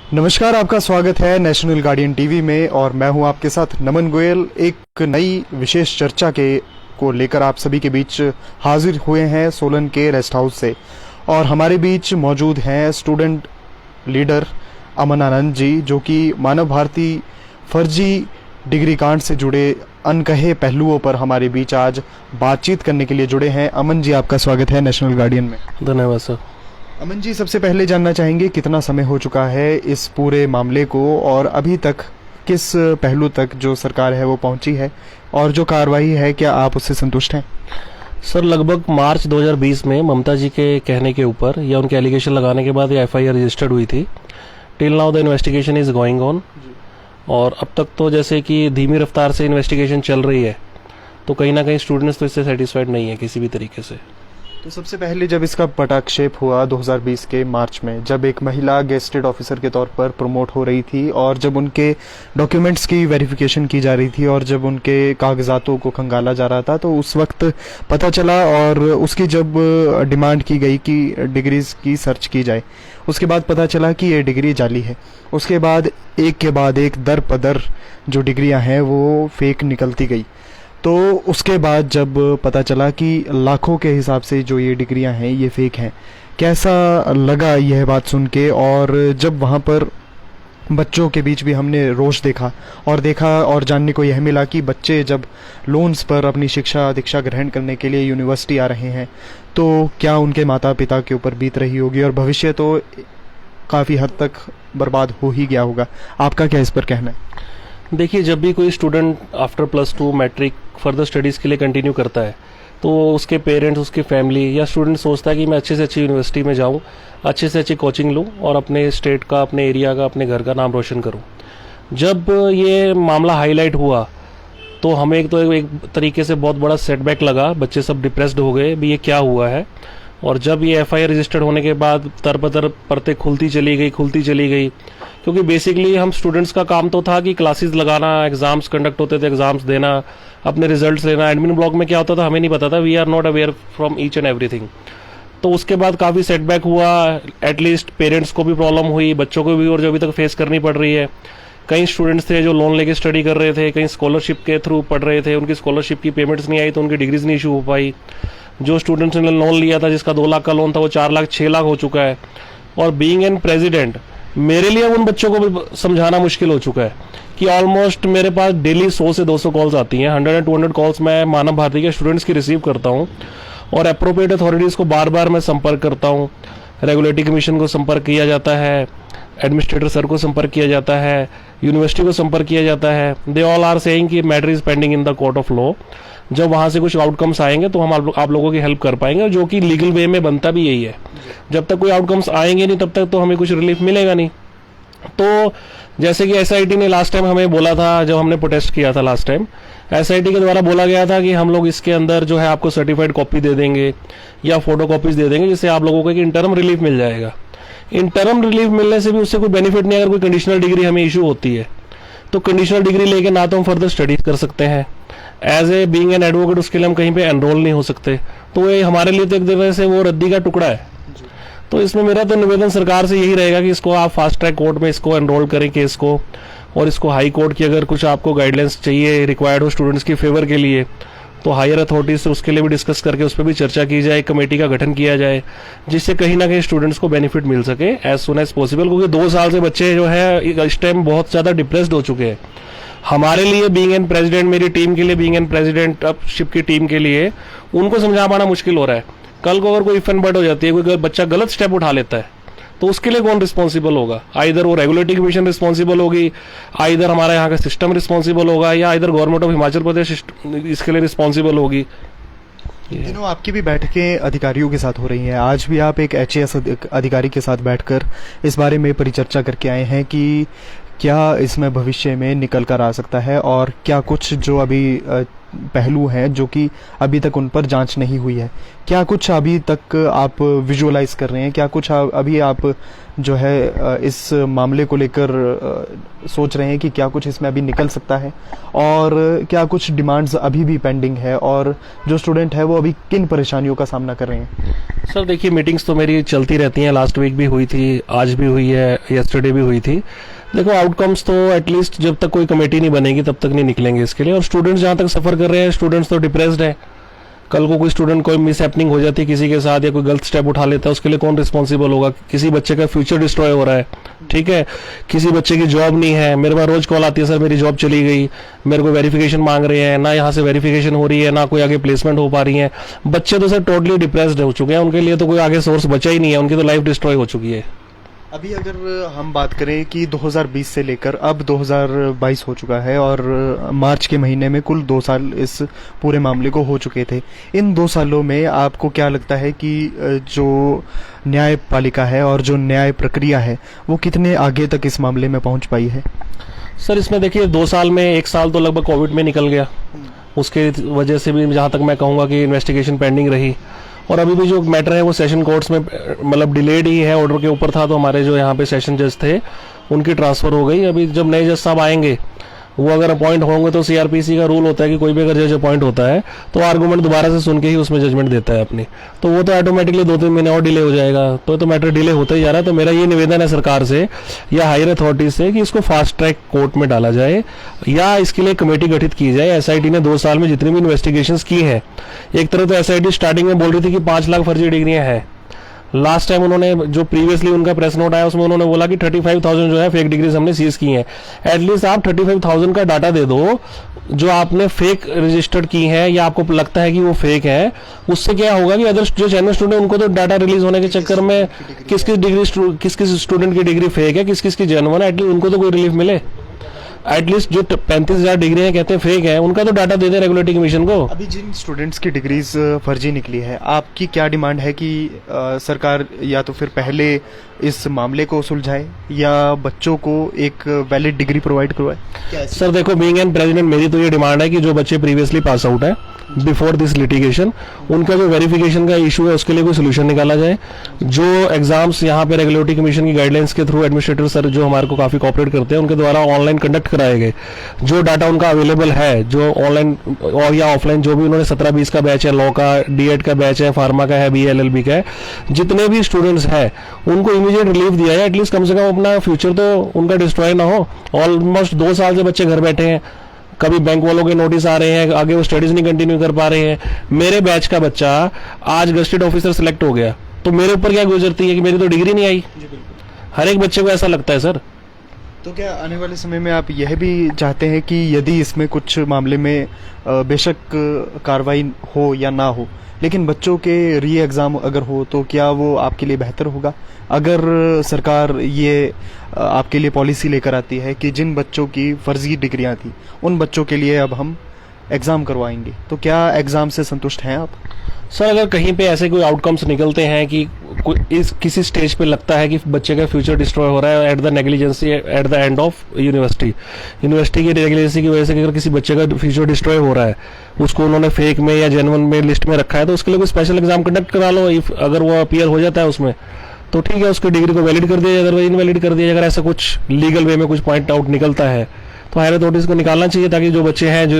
नमस्कार, आपका स्वागत है नेशनल गार्डियन टीवी में और मैं हूं आपके साथ नमन गोयल। एक नई विशेष चर्चा को लेकर आप सभी के बीच हाजिर हुए हैं सोलन के रेस्ट हाउस से। और हमारे बीच मौजूद हैं स्टूडेंट लीडर अमन आनंद जी, जो कि मानव भारती फर्जी डिग्री कांड से जुड़े अनकहे पहलुओं पर हमारे बीच आज बातचीत करने के लिए जुड़े हैं। अमन जी, आपका स्वागत है नेशनल गार्डियन में। धन्यवाद सर। अमन जी, सबसे पहले जानना चाहेंगे कितना समय हो चुका है इस पूरे मामले को और अभी तक किस पहलू तक जो सरकार है वो पहुंची है और जो कार्रवाई है क्या आप उससे संतुष्ट हैं? सर, लगभग मार्च 2020 में ममता जी के कहने के ऊपर या उनके एलिगेशन लगाने के बाद ये एफआईआर रजिस्टर्ड हुई थी। Till now the investigation is going on और अब तक तो जैसे कि धीमी रफ्तार से इन्वेस्टिगेशन चल रही है, तो कहीं ना कहीं स्टूडेंट्स तो इससे सेटिस्फाइड नहीं है किसी भी तरीके से। तो सबसे पहले जब इसका पटाक्षेप हुआ 2020 के मार्च में, जब एक महिला गेस्टेड ऑफिसर के तौर पर प्रमोट हो रही थी और जब उनके डॉक्यूमेंट्स की वेरिफिकेशन की जा रही थी और जब उनके कागजातों को खंगाला जा रहा था, तो उस वक्त पता चला और उसकी जब डिमांड की गई कि डिग्रीज की सर्च की जाए, उसके बाद पता चला कि ये डिग्री जाली है। उसके बाद एक दर पदर जो डिग्रियां हैं वो फेक निकलती गई। तो उसके बाद जब पता चला कि लाखों के हिसाब से जो ये डिग्रियां हैं ये फेक हैं, कैसा लगा यह बात सुन के? और जब वहाँ पर बच्चों के बीच भी हमने रोष देखा और जानने को यह मिला कि बच्चे जब लोन्स पर अपनी शिक्षा दीक्षा ग्रहण करने के लिए यूनिवर्सिटी आ रहे हैं, तो क्या उनके माता पिता के ऊपर बीत रही होगी और भविष्य तो काफ़ी हद तक बर्बाद हो ही गया होगा। आपका क्या इस पर कहना है? देखिए, जब भी कोई student after +2 matric further studies के लिए कंटिन्यू करता है, तो उसके पेरेंट्स, उसकी फैमिली या स्टूडेंट सोचता है कि मैं अच्छे से अच्छी यूनिवर्सिटी में जाऊं, अच्छे से अच्छी कोचिंग लूं और अपने स्टेट का, अपने एरिया का, अपने घर का नाम रोशन करूं। जब ये मामला हाईलाइट हुआ तो हमें एक तरीके से बहुत बड़ा सेटबैक लगा। बच्चे सब डिप्रेस्ड हो गए, भी ये क्या हुआ है। और जब ये एफआईआर रजिस्टर्ड होने के बाद तरपतर परतें खुलती चली गई, क्योंकि बेसिकली हम स्टूडेंट्स का काम तो था कि क्लासेस लगाना, एग्जाम्स कंडक्ट होते थे, एग्जाम्स देना, अपने रिजल्ट्स लेना। एडमिन ब्लॉक में क्या होता था हमें नहीं पता था। We are not aware from each and everything. तो उसके बाद काफ़ी सेटबैक हुआ। एटलीस्ट पेरेंट्स को भी प्रॉब्लम हुई, बच्चों को भी, और जो अभी तक फेस करनी पड़ रही है। कई स्टूडेंट्स थे जो लोन लेके स्टडी कर रहे थे, कहीं स्कॉलरशिप के थ्रू पढ़ रहे थे, उनकी स्कॉलरशिप की पेमेंट्स नहीं आई तो उनकी डिग्रीज नहीं इशू हो पाई। जो स्टूडेंट्स ने लोन लिया था, जिसका 2 लाख का लोन था, वो 4 लाख 6 लाख हो चुका है। और बीइंग एन प्रेसिडेंट, मेरे लिए उन बच्चों को भी समझाना मुश्किल हो चुका है कि ऑलमोस्ट मेरे पास डेली 100 से 200 कॉल्स आती हैं। 100 and 200 कॉल्स मैं मानव भारती के स्टूडेंट्स की रिसीव करता हूँ और अप्रोप्रिएट अथॉरिटीज़ को बार बार मैं संपर्क करता हूँ। रेगुलेटरी कमीशन को संपर्क किया जाता है, एडमिनिस्ट्रेटर सर को संपर्क किया जाता है, यूनिवर्सिटी को संपर्क किया जाता है। दे ऑल आर सेइंग कि matter is pending in the court of law. जब वहाँ से कुछ आउटकम्स आएंगे तो हम आप लोगों की हेल्प कर पाएंगे, जो कि लीगल वे में बनता भी यही है। जब तक कोई आउटकम्स आएंगे नहीं तब तक तो हमें कुछ रिलीफ मिलेगा नहीं। तो जैसे कि एसआईटी ने लास्ट टाइम हमें बोला था, जब हमने प्रोटेस्ट किया था लास्ट टाइम, एसआईटी के द्वारा बोला गया था कि हम लोग इसके अंदर जो है आपको सर्टिफाइड कॉपी दे देंगे या फोटो कॉपीज दे देंगे, जिससे आप लोगों को एक इंटरम रिलीफ मिल जाएगा। इंटरम रिलीफ मिलने से भी उससे कोई बेनिफिट नहीं। अगर कोई कंडीशनल डिग्री हमें इशू होती है तो कंडीशनल डिग्री लेके ना तो हम फर्दर स्टडीज कर सकते हैं, as a being an advocate उसके लिए हम कहीं पे एनरोल नहीं हो सकते। तो ये हमारे लिए तो एक तरह से वो रद्दी का टुकड़ा है। तो इसमें मेरा तो निवेदन सरकार से यही रहेगा कि इसको आप फास्ट ट्रैक कोर्ट में इसको एनरोल करें केस को, और इसको हाई कोर्ट की अगर कुछ आपको गाइडलाइंस चाहिए, रिक्वायर्ड हो स्टूडेंट्स की फेवर के लिए, तो हायर अथॉरिटीज से उसके लिए भी डिस्कस करके उस पर भी चर्चा की जाए, कमेटी का गठन किया जाए, जिससे कहीं ना कहीं स्टूडेंट्स को बेनिफिट मिल सके एज सुन एज पॉसिबल। क्योंकि 2 साल से बच्चे जो है इस टाइम बहुत ज़्यादा डिप्रेस्ड हो चुके हैं। हमारे लिए बीइंग एन प्रेसिडेंट, मेरी टीम के लिए बीइंग एन प्रेसिडेंट, अब शिप की टीम के लिए उनको समझा पाना मुश्किल हो रहा है। कल को अगर कोई इफ एंड बट हो जाती है, कोई बच्चा गलत स्टेप उठा लेता है, तो उसके लिए कौन रिस्पॉन्सिबल होगा? आइदर वो रेगुलेटरी कमीशन रिस्पॉन्सिबल होगी, आइदर हमारा यहाँ का सिस्टम रिस्पॉन्सिबल होगा, या either government of Himachal Pradesh इसके लिए रिस्पॉन्सिबल होगी। दिनों आपकी भी बैठकें अधिकारियों के साथ हो रही हैं। आज भी आप एक एचएएस अधिकारी के साथ बैठकर इस बारे में परिचर्चा करके आए हैं कि क्या इसमें भविष्य में निकल कर आ सकता है और क्या कुछ जो अभी पहलू हैं जो कि अभी तक उन पर जांच नहीं हुई है। क्या कुछ अभी तक आप विजुअलाइज कर रहे हैं, क्या कुछ अभी आप जो है इस मामले को लेकर सोच रहे हैं कि क्या कुछ इसमें अभी निकल सकता है, और क्या कुछ डिमांड्स अभी भी पेंडिंग है, और जो स्टूडेंट है वो अभी किन परेशानियों का सामना कर रहे हैं? सर देखिए, मीटिंग्स तो मेरी चलती रहती हैं, लास्ट वीक भी हुई थी, आज भी हुई है, यस्टरडे भी हुई थी। देखो, आउटकम्स तो एटलीस्ट जब तक कोई कमेटी नहीं बनेगी तब तक नहीं निकलेंगे इसके लिए। और स्टूडेंट्स जहाँ तक सफ़र कर रहे हैं, स्टूडेंट्स तो डिप्रेस्ड है। कल को कोई स्टूडेंट कोई मिस हैपनिंग हो जाती है किसी के साथ, या कोई गलत स्टेप उठा लेता है, उसके लिए कौन रिस्पॉन्सिबल होगा? किसी बच्चे का फ्यूचर डिस्ट्रॉय हो रहा है, ठीक है, किसी बच्चे की जॉब नहीं है। मेरे पास रोज कॉल आती है, सर मेरी जॉब चली गई, मेरे को वेरिफिकेशन मांग रहे हैं, ना यहाँ से वेरिफिकेशन हो रही है, ना कोई आगे प्लेसमेंट हो पा रही है। बच्चे तो सर टोटली डिप्रेस्ड हो चुके हैं, उनके लिए तो कोई आगे सोर्स बचा ही नहीं है, उनकी तो लाइफ डिस्ट्रॉय हो चुकी है। अभी अगर हम बात करें कि 2020 से लेकर अब 2022 हो चुका है, और मार्च के महीने में कुल 2 साल इस पूरे मामले को हो चुके थे। इन 2 सालों में आपको क्या लगता है कि जो न्यायपालिका है और जो न्याय प्रक्रिया है वो कितने आगे तक इस मामले में पहुंच पाई है? सर इसमें देखिए, 2 साल में 1 साल तो लगभग कोविड में निकल गया, उसके वजह से भी जहाँ तक मैं कहूँगा कि इन्वेस्टिगेशन पेंडिंग रही। और अभी भी जो मैटर है वो सेशन कोर्ट्स में मतलब डिलेड ही है, ऑर्डर के ऊपर था। तो हमारे जो यहाँ पे सेशन जज थे उनकी ट्रांसफ़र हो गई। अभी जब नए जज साहब आएंगे, वो अगर अपॉइंट होंगे, तो सीआरपीसी का रूल होता है कि कोई भी अगर जज अपॉइंट होता है तो आर्गूमेंट दोबारा से सुन के ही उसमें जजमेंट देता है अपनी। तो वो तो ऑटोमेटिकली 2-3 महीने और डिले हो जाएगा। तो मैटर डिले होता ही जा रहा है। तो मेरा ये निवेदन है सरकार से या हायर अथॉरिटीज से कि इसको फास्ट ट्रैक कोर्ट में डाला जाए, या इसके लिए कमेटी गठित की जाए। एसआईटी ने 2 साल में जितनी भी इन्वेस्टिगेशंस की हैं, एक तरह तो एसआईटी स्टार्टिंग में बोल रही थी कि 5 लाख फर्जी डिग्रियां हैं। लास्ट टाइम उन्होंने जो प्रीवियसली उनका प्रेस नोट आया उसमें उन्होंने बोला कि 35,000 जो है फेक डिग्रीज हमने सीज की हैं। एटलीस्ट आप 35,000 का डाटा दे दो जो आपने फेक रजिस्टर्ड की है या आपको लगता है कि वो फेक है। उससे क्या होगा कि अदर जो जेन्युइन स्टूडेंट उनको तो डाटा रिलीज होने के चक्कर में किस किस स्टूडेंट की डिग्री फेक है, किस की जेन्युइन है, एटलीस्ट उनको तो कोई रिलीफ मिले। एटलीस्ट जो 35,000 डिग्री है कहते हैं फेक है, उनका तो डाटा दे दे रेगुलेटरी कमीशन को। अभी जिन स्टूडेंट्स की डिग्रीज फर्जी निकली है, आपकी क्या डिमांड है कि सरकार या तो फिर पहले इस मामले को सुलझाए या बच्चों को एक वैलिड डिग्री प्रोवाइड करवाए? सर देखो, बीइंग एन प्रेसिडेंट मेरी तो ये डिमांड है कि जो बच्चे प्रीवियसली पास आउट है बिफोर दिस लिटिगेशन, उनका जो वेरिफिकेशन का इशू है उसके लिए कोई सोल्यूशन निकाला जाए। जो एग्जाम्स यहाँ पे रेगुलेटरी कमीशन की गाइडलाइंस के थ्रू एडमिनिस्ट्रेटर सर जो हमारे को काफी कोऑपरेट करते हैं, उनके द्वारा ऑनलाइन कंडक्ट कराए गए। जो डाटा उनका अवेलेबल है, जो ऑनलाइन और या ऑफलाइन, जो भी उन्होंने 17-20 का बैच है, लॉ का, डीएड का बैच है, फार्मा का है, बीए एलएलबी का है, जितने भी स्टूडेंट्स हैं उनको इमीडिएट रिलीफ दिया है। एटलीस्ट कम से कम अपना फ्यूचर तो उनका डिस्ट्रॉय ना हो। ऑलमोस्ट 2 साल से बच्चे घर बैठे हैं, कभी बैंक वालों के नोटिस आ रहे हैं, आगे वो स्टडीज नहीं कंटिन्यू कर पा रहे हैं। मेरे बैच का बच्चा आज गस्टेड ऑफिसर सिलेक्ट हो गया, तो मेरे ऊपर क्या गुजरती है कि मेरी तो डिग्री नहीं आई। हर एक बच्चे को ऐसा लगता है सर। तो क्या आने वाले समय में आप यह भी चाहते हैं कि यदि इसमें कुछ मामले में बेशक कार्रवाई हो या ना हो, लेकिन बच्चों के री एग्ज़ाम अगर हो तो क्या वो आपके लिए बेहतर होगा? अगर सरकार ये आपके लिए पॉलिसी लेकर आती है कि जिन बच्चों की फर्जी डिग्रियां थी उन बच्चों के लिए अब हम एग्ज़ाम करवाएंगे, तो क्या एग्ज़ाम से संतुष्ट हैं आप? सर अगर कहीं पे ऐसे कोई आउटकम्स निकलते हैं कि किसी स्टेज पे लगता है कि बच्चे का फ्यूचर डिस्ट्रॉय हो रहा है at the negligence at the end of university की नेग्लिजेंसी की वजह से अगर किसी बच्चे का फ्यूचर डिस्ट्रॉय हो रहा है, उसको उन्होंने फेक में या जेन्युइन में लिस्ट में रखा है, तो उसके लिए कोई स्पेशल एग्जाम कंडक्ट करा लो। इफ अगर वो अपीयर हो जाता है उसमें तो ठीक है, उसकी डिग्री को वैलिड कर दिया जाए, अदरवाइज इनवैलिड कर दिया जाए। अगर ऐसा कुछ लीगल वे में कुछ पॉइंट आउट निकलता है तो हायर अथॉरिटीज को निकालना चाहिए, ताकि जो बच्चे हैं, जो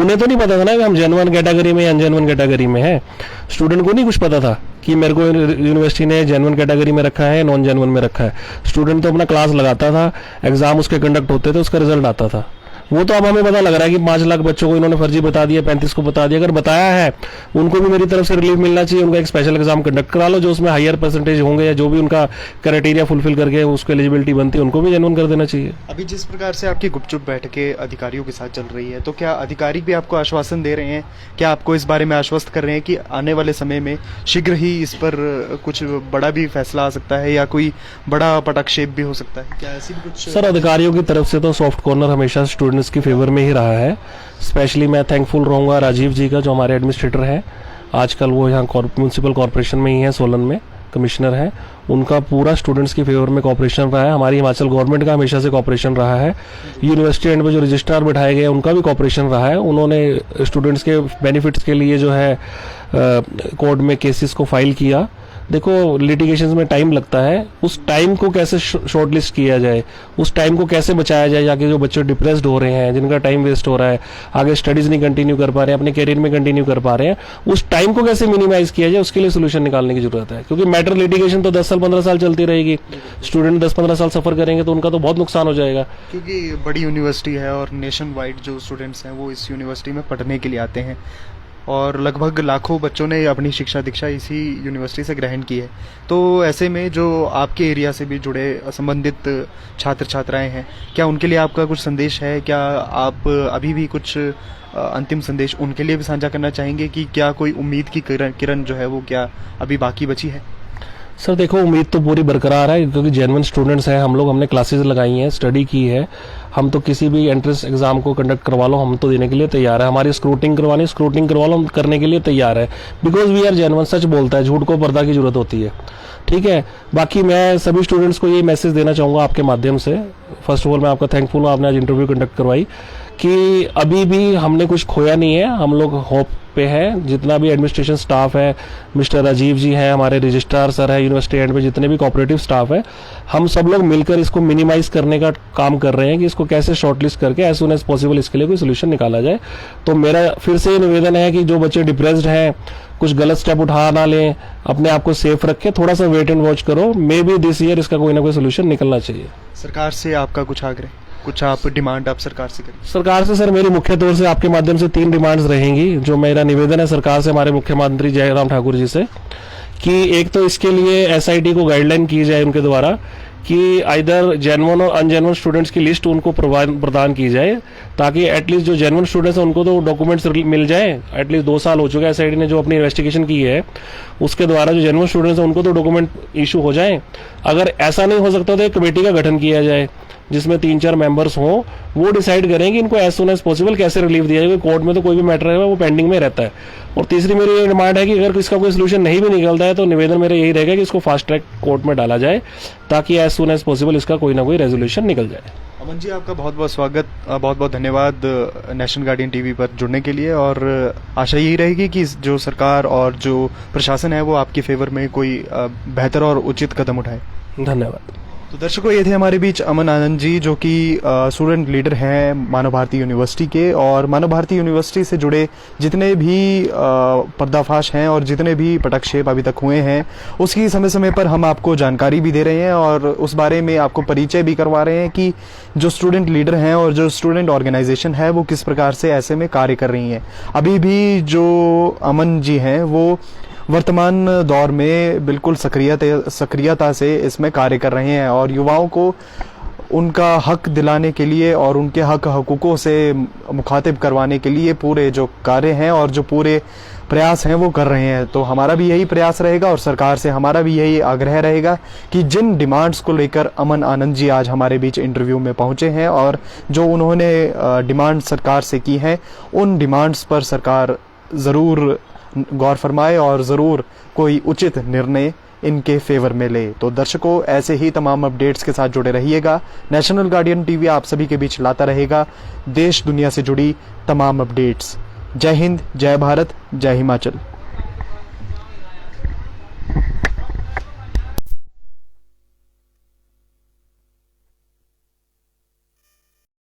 उन्हें तो नहीं पता था ना कि हम जेन्युइन कैटेगरी में या अनजेन्युइन कैटेगरी में है। स्टूडेंट को नहीं कुछ पता था कि मेरे को यूनिवर्सिटी ने जेन्युइन कैटेगरी में रखा है, नॉन जेन्युइन में रखा है। स्टूडेंट तो अपना क्लास लगाता था, एग्जाम उसके कंडक्ट होते थे, उसका रिजल्ट आता था। वो तो अब हमें पता लग रहा है कि 5 लाख बच्चों को इन्होंने फर्जी बता दिया, 35 को बता दिया। अगर बताया है उनको भी मेरी तरफ से रिलीफ मिलना चाहिए। उनका एक स्पेशल एग्जाम कंडक्ट करा लो जो उसमें हायर परसेंटेज होंगे, या जो भी उनका क्राइटेरिया फुलफिल करके उसको एलिजिबिलिटी बनती है, उनको भी जेन्युइन कर देना चाहिए। अभी जिस प्रकार से आपकी गुपचुप बैठकें अधिकारियों के साथ चल रही है, तो क्या अधिकारी भी आपको आश्वासन दे रहे हैं? क्या आपको इस बारे में आश्वस्त कर रहे हैं कि आने वाले समय में शीघ्र ही इस पर कुछ बड़ा भी फैसला आ सकता है या कोई बड़ा पटाक्षेप भी हो सकता है? क्या ऐसी भी कुछ? सर अधिकारियों की तरफ से तो सॉफ्ट कॉर्नर हमेशा स्टूडेंट्स की फेवर में ही रहा है। स्पेशली मैं थैंकफुल रहूँगा राजीव जी का, जो हमारे एडमिनिस्ट्रेटर हैं। आजकल वो यहाँ म्यूनसिपल कॉर्पोरेशन में ही है, सोलन में कमिश्नर हैं, उनका पूरा स्टूडेंट्स की फेवर में कॉपरेशन रहा है। हमारी हिमाचल गवर्नमेंट का हमेशा से कॉपरेशन रहा है। यूनिवर्सिटी एंड में जो रजिस्ट्रार बिठाए गए उनका भी कॉपरेशन रहा है। उन्होंने स्टूडेंट्स के बेनिफिट्स के लिए जो है कोर्ट में केसेस को फाइल किया। देखो, लिटिगेशन में टाइम लगता है, उस टाइम को कैसे शॉर्टलिस्ट किया जाए, उस टाइम को कैसे बचाया जाए, जाके जो बच्चे डिप्रेस्ड हो रहे हैं, जिनका टाइम वेस्ट हो रहा है, आगे स्टडीज नहीं कंटिन्यू कर पा रहे हैं, अपने करियर में कंटिन्यू कर पा रहे हैं, उस टाइम को कैसे मिनिमाइज किया जाए, उसके लिए सोल्यूशन निकालने की जरूरत है। क्योंकि मैटर लिटिगेशन तो 10 साल 15 साल चलती रहेगी, स्टूडेंट 10-15 साल सफर करेंगे तो उनका तो बहुत नुकसान हो जाएगा। क्योंकि बड़ी यूनिवर्सिटी है और नेशन वाइड जो स्टूडेंट्स हैं वो इस यूनिवर्सिटी में पढ़ने के लिए आते हैं और लगभग लाखों बच्चों ने अपनी शिक्षा दीक्षा इसी यूनिवर्सिटी से ग्रहण की है। तो ऐसे में जो आपके एरिया से भी जुड़े संबंधित छात्र छात्राएं हैं, क्या उनके लिए आपका कुछ संदेश है? क्या आप अभी भी कुछ अंतिम संदेश उनके लिए भी साझा करना चाहेंगे कि क्या कोई उम्मीद की किरण जो है वो क्या अभी बाकी बची है? सर देखो, उम्मीद तो पूरी बरकरार है, क्योंकि जेन्युइन स्टूडेंट्स हैं हम लोग, हमने क्लासेस लगाई हैं, स्टडी की है। हम तो किसी भी एंट्रेंस एग्जाम को कंडक्ट करवा लो, हम तो देने के लिए तैयार है। हमारी स्क्रूटिंग करवा लो, हम करने के लिए तैयार है। Because we are genuine. सच बोलता है, झूठ को पर्दा की जरूरत होती है। ठीक है, बाकी मैं सभी स्टूडेंट्स को ये मैसेज देना चाहूँगा आपके माध्यम से। फर्स्ट ऑफ ऑल मैं आपका थैंकफुल हूँ, आपने आज इंटरव्यू कंडक्ट करवाई, कि अभी भी हमने कुछ खोया नहीं है। हम लोग होप पे है। जितना भी एडमिनिस्ट्रेशन स्टाफ है, मिस्टर राजीव जी हैं, हमारे रजिस्ट्रार सर है, यूनिवर्सिटी एंड में जितने भी कोऑपरेटिव स्टाफ है, हम सब लोग मिलकर इसको मिनिमाइज करने का काम कर रहे हैं कि इसको कैसे शॉर्टलिस्ट करके एज सुन एज पॉसिबल इसके लिए कोई सोल्यूशन निकाला जाए। तो मेरा फिर से ये निवेदन है कि जो बच्चे डिप्रेस्ड हैं, कुछ गलत स्टेप उठा ना लें, अपने आप को सेफ रखें, थोड़ा सा वेट एंड वॉच करो। मे बी दिस ईयर इसका कोई ना कोई सोल्यूशन निकलना चाहिए। सरकार से आपका कुछ आग्रह, कुछ आप डिमांड आप सरकार से करें? सरकार से सर मेरी मुख्य तौर से आपके माध्यम से 3 डिमांड्स रहेंगी। जो मेरा निवेदन है सरकार से, हमारे मुख्यमंत्री जयराम ठाकुर जी से, कि एक तो इसके लिए एसआईटी को गाइडलाइन की जाए उनके द्वारा कि आइदर जेन्युइन और अनजेन्युइन स्टूडेंट्स की लिस्ट उनको प्रदान की जाए, ताकि एटलीस्ट जो जेन्युइन स्टूडेंट्स हैं उनको तो डॉक्यूमेंट्स मिल जाए। एटलीस्ट 2 साल हो चुके हैं एसआईटी ने जो अपनी इन्वेस्टिगेशन की है, उसके द्वारा जो जेन्युइन स्टूडेंट्स हैं उनको तो डॉक्यूमेंट इशू हो जाए। अगर ऐसा नहीं हो सकता तो एक कमेटी का गठन किया जाए जिसमें 3-4 मेंबर्स हों, वो डिसाइड करें कि इनको एज सुन एज पॉसिबल कैसे रिलीफ दिया जाए। कोर्ट में तो कोई भी मैटर है वो पेंडिंग में रहता है। और तीसरी मेरी ये डिमांड है कि अगर इसका कोई सोल्यूशन नहीं भी निकलता है तो निवेदन मेरा यही रहेगा कि इसको फास्ट ट्रैक कोर्ट में डाला जाए, ताकि एज सुन एज पॉसिबल इसका कोई ना कोई रेजोल्यूशन निकल जाए। अमन जी, आपका बहुत बहुत स्वागत, बहुत बहुत धन्यवाद नेशनल गार्डियन टीवी पर जुड़ने के लिए। और आशा यही रहेगी कि जो सरकार और जो प्रशासन है वो आपके फेवर में कोई बेहतर और उचित कदम उठाए। धन्यवाद। तो दर्शकों, ये थे हमारे बीच अमन आनंद जी, जो कि स्टूडेंट लीडर हैं मानव भारती यूनिवर्सिटी के। और मानव भारती यूनिवर्सिटी से जुड़े जितने भी पर्दाफाश हैं और जितने भी पटक्षेप अभी तक हुए हैं, उसकी समय समय पर हम आपको जानकारी भी दे रहे हैं और उस बारे में आपको परिचय भी करवा रहे हैं कि जो स्टूडेंट लीडर हैं और जो स्टूडेंट ऑर्गेनाइजेशन है वो किस प्रकार से ऐसे में कार्य कर रही हैं। अभी भी जो अमन जी हैं वो वर्तमान दौर में बिल्कुल सक्रियता से इसमें कार्य कर रहे हैं और युवाओं को उनका हक दिलाने के लिए और उनके हकूकों से मुखातिब करवाने के लिए पूरे जो कार्य हैं और जो पूरे प्रयास हैं वो कर रहे हैं। तो हमारा भी यही प्रयास रहेगा और सरकार से हमारा भी यही आग्रह रहेगा कि जिन डिमांड्स को लेकर अमन आनंद जी आज हमारे बीच इंटरव्यू में पहुंचे हैं और जो उन्होंने डिमांड सरकार से की हैं, उन डिमांड्स पर सरकार ज़रूर गौर फरमाए और ज़रूर कोई उचित निर्णय इनके फेवर में ले। तो दर्शकों, ऐसे ही तमाम अपडेट्स के साथ जुड़े रहिएगा। नेशनल गार्डियन टीवी आप सभी के बीच लाता रहेगा देश दुनिया से जुड़ी तमाम अपडेट्स। जय हिंद, जय भारत, जय हिमाचल।